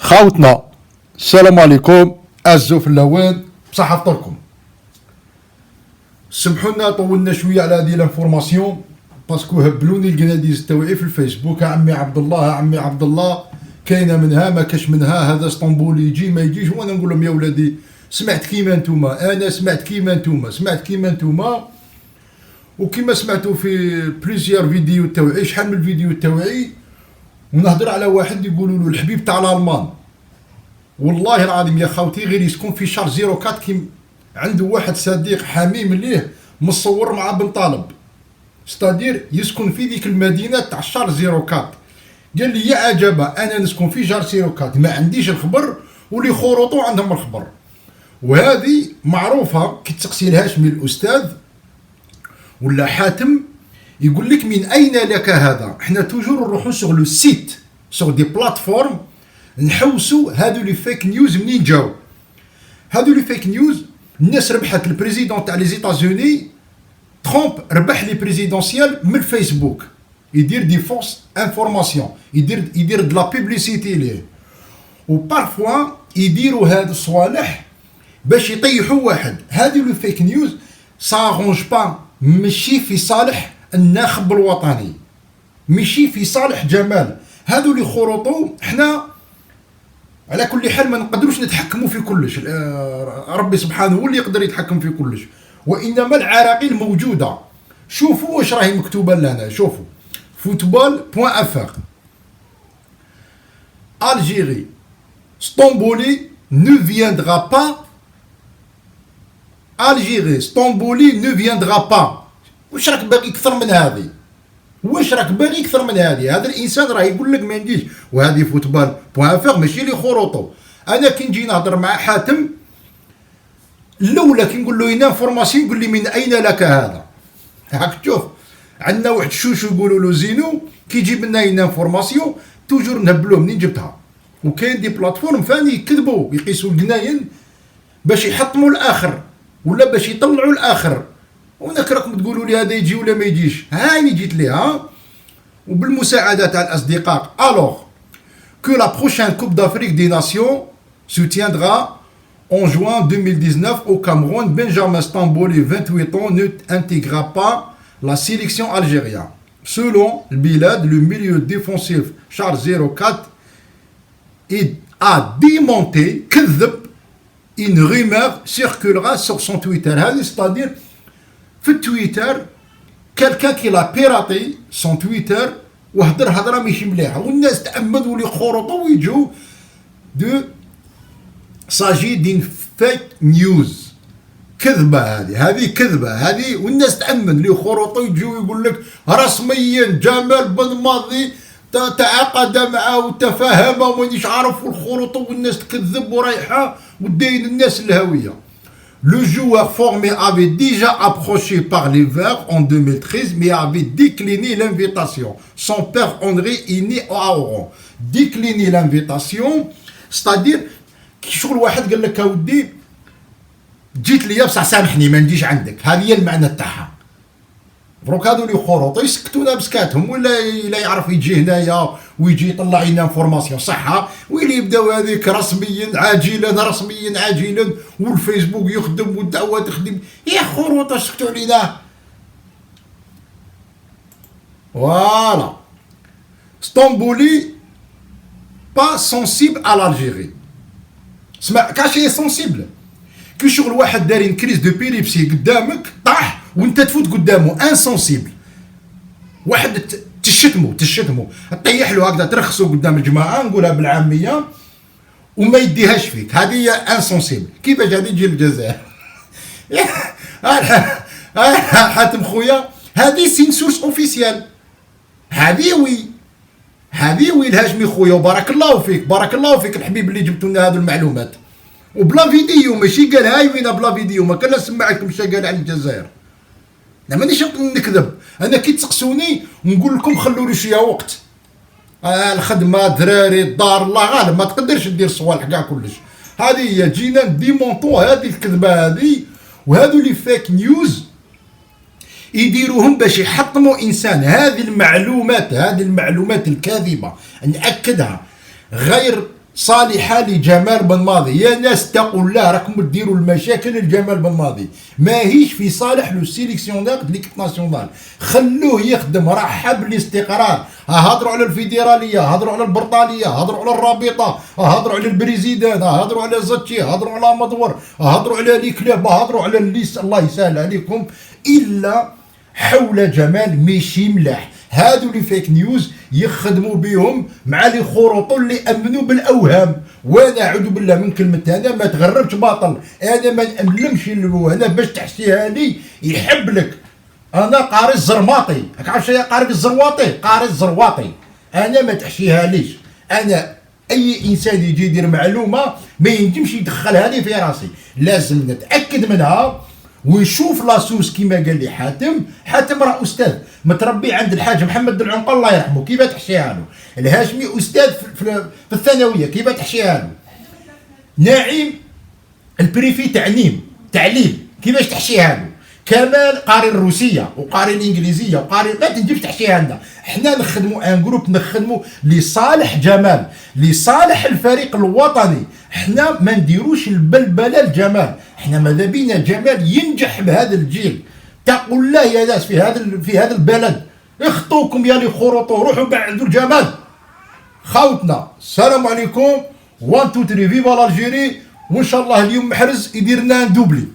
خاوتنا السلام عليكم أعزو في اللوان بصحة فطوركم. سمحوا لنا طولنا شويه على هذه لانفورماسيون باسكو هبلوني الكناديز تاوعي في الفيسبوك. عمي عبد الله عمي عبد الله كاينه منها ما كاش منها، هذا اسطنبولي يجي ما يجيش. وانا نقول لهم يا ولادي سمعت كيما نتوما، انا سمعت كيما نتوما، سمعت كيما نتوما وكيما سمعتوا في بليزيار فيديو تاوعي. شحال من الفيديو تاوعي ونهضر على واحد يقولوا له الحبيب تاع الالمان. والله العظيم يا خاوتي غير يسكن في شهر 04 كي عنده واحد صديق حميم ليه مصور مع بن طالب، ستادير يسكن في ذيك المدينه تاع شهر 04. قال لي يا عجبه انا نسكن في شهر 04 ما عنديش الخبر واللي خروطو عندهم الخبر. وهذه معروفه كي تسقسي الهاشمي الاستاذ ولا حاتم يقول لك من اين لك هذا. احنا توجور نروحو سوغ لو سيت سوغ دي بلاتفورم نحوسوا هادو لي فيك نيوز منين جاو. هادو لي فيك نيوز الناس ربحت البريزيدون تاع لي زيتازوني ترامب ربح لي بريزيدونسيال من الفيسبوك، يدير دي فوس انفورماسيون، يدير دو لا بوبليسيتي ليه. و بارفوا يديروا هادو الصوالح باش يطيحوا واحد. هادو لي فيك نيوز سارونج با، ماشي في صالح الناخب الوطني، ماشي في صالح جمال. هادو اللي خرطوا احنا على كل حال ما نقدروش نتحكموا في كلش، ربي سبحانه هو اللي يقدر يتحكم في كلش، وانما العراقيل موجوده. شوفوا واش راهي مكتوبه لنا، شوفوا football.fr Algérie Stambouli ne viendra pas. Algérie Stambouli ne viendra pas. واش راك باغي اكثر من هذه؟ واش راك باغي اكثر من هذه؟ هذا الانسان راه يقول لك ما نديش. وهذه فوتبال بوان افير ماشي لي خروطو. انا كي نجي نهضر مع حاتم الاولى كي نقول له اين انفورماسيون يقول لي من اين لك هذا. هاك تشوف عندنا واحد الشوشو يقولوا له زينو كي يجيب لنا اين انفورماسيون توجور نهبلوه منين جبتها. وكاين دي بلاتفورم ثاني يكذبوا يقيسوا الجناين باش يحطموا الاخر ولا باش يطلعوا الاخر. وناك راكم تقولوا لي هذا يجي ولا ما يجيش. هاني جيت ليها وبالمساعده تاع الاصدقاء. الوغ que la prochaine Coupe d'Afrique des Nations se tiendra en juin 2019 au Cameroun. Benjamin Stambouli, 28 ans, n'intégrera pas la sélection algérienne. Selon le Bilad, le milieu défensif Charles 04 a démonté une rumeur circulera sur son Twitter. C'est-à-dire في تويتر كالكان كي لا بيراتي سون تويتر وهدر هضره ماشي مليحه والناس تأمدوا لي خرطوا ويجوا دو ساجي دين فيك نيوز. كذبه هذه كذبه هذه والناس تأمن لي خرطوا يجوا يقول لك رسميا جمال بن ماضي تعاقد معه وتفاهم ومانيش عارف والخرطوا والناس تكذب ورايحه وداين الناس الهويه. Le joueur formé avait déjà approché par les Verts en 2013 mais avait décliné l'invitation. Son père André est né à Oran. Décliné l'invitation c'est-à-dire كي شغل واحد قال لك اودي جيت ليا بصح سامحني ما نجيش عندك. هذه هي المعنى تاعها. دروك هذو اللي خروط يسكتونا بسكاتهم ولا يعرف يجي هنايا ويجي يطلع لنا انفورماسيون صحه ويلي يبداو هذيك رسميا عاجلا رسميا عاجلا والفيسبوك يخدم والدعوه تخدم. يا خروط سكتوا علينا. فوالا اسطنبولي با سونسيبل على الجيري. اسمع كاشي سونسيبل كي شغل واحد دارين كريز دو بيليبسي قدامك طاح وانت تفوت قدامه انسونسيبل. واحد تشتمو تطيح له هكذا ترخصو قدام الجماعه نقولها بالعاميه وما يديهاش فيك. هذه هي انسونسيبل. كيفاش هذه تجي للجزائر؟ حاتم خويا هذه سين سورس اوفيسيال. هذه وي الهاشمي خويا وبارك الله فيك بارك الله فيك الحبيب اللي جبتوا لنا هذو المعلومات وبلا فيديو. ماشي قال هاي وين بلا فيديو ما كان نسمعكم اش قال على الجزائر. لا مانيش نكذب. انا كي تسقسوني نقول لكم خلوا لي شويه وقت. الخدمه دراري الدار الله غالب ما تقدرش دير صوالح كاع كلش. هذه هي جينا ديمونطو هذه الكذبه هذه وهذو لي فيك نيوز يديروهم باش يحطموا انسان. هذه المعلومات الكاذبه ناكدها غير صالحه لجمال بن ماضي. يا ناس اتقوا الله، راكم ديروا المشاكل لجمال بن ماضي، ماهيش في صالح لو سيليكسيونير د ليكيب ناسيونال. خلوه يخدم، رحب بالاستقرار. هضروا على الفيدراليه، هضروا على البرطاليه، هضروا على الرابطه، هضروا على البريزيدان، هضروا على زتشي، هضروا على مدور، هضروا على لي كلاب، هضروا على الليس. الله يسهل عليكم. الا حول جمال ماشي ملاح. هادو لي فيك نيوز يخدموا بهم مع لي خروطو اللي امنوا بالاوهام. وانا اعوذ بالله من كلمه انا ما تغربش باطل، انا ما نأملمش انا باش تحسيها لي يحب لك. انا قاري الزرماطي، راك عارف شنو قاري الزرواطي؟ قاري الزرواطي. انا ما تحشيها ليش. انا اي انسان يجي يدير معلومه ما ينجمش يدخلها لي في راسي، لازم نتاكد منها ونشوف لاسوس. كيما قال لي حاتم راه استاذ متربي عند الحاج محمد العنقل الله يرحمه، كيف تحشيها له. الهاشمي استاذ في الثانويه، كيف تحشيها له. نعيم البريفي تعليم، كيفاش تحشيها له. كمال قاري الروسيه وقاري الانجليزيه وقاري، ما تنجمش تحشيها لنا. حنا نخدموا ان جروب، نخدموا لصالح جمال، لصالح الفريق الوطني. حنا ما نديروش البلبله لجمال، حنا ماذا بينا جمال ينجح بهذا الجيل. تقول الله يا ناس في هذا البلد، اخطوكم يا لي خروطو، روحوا بعدوا الجمال. خوتنا السلام عليكم. 1 2 3 فيفا الجيري، وان شاء الله اليوم محرز يدير لنا دوبلي.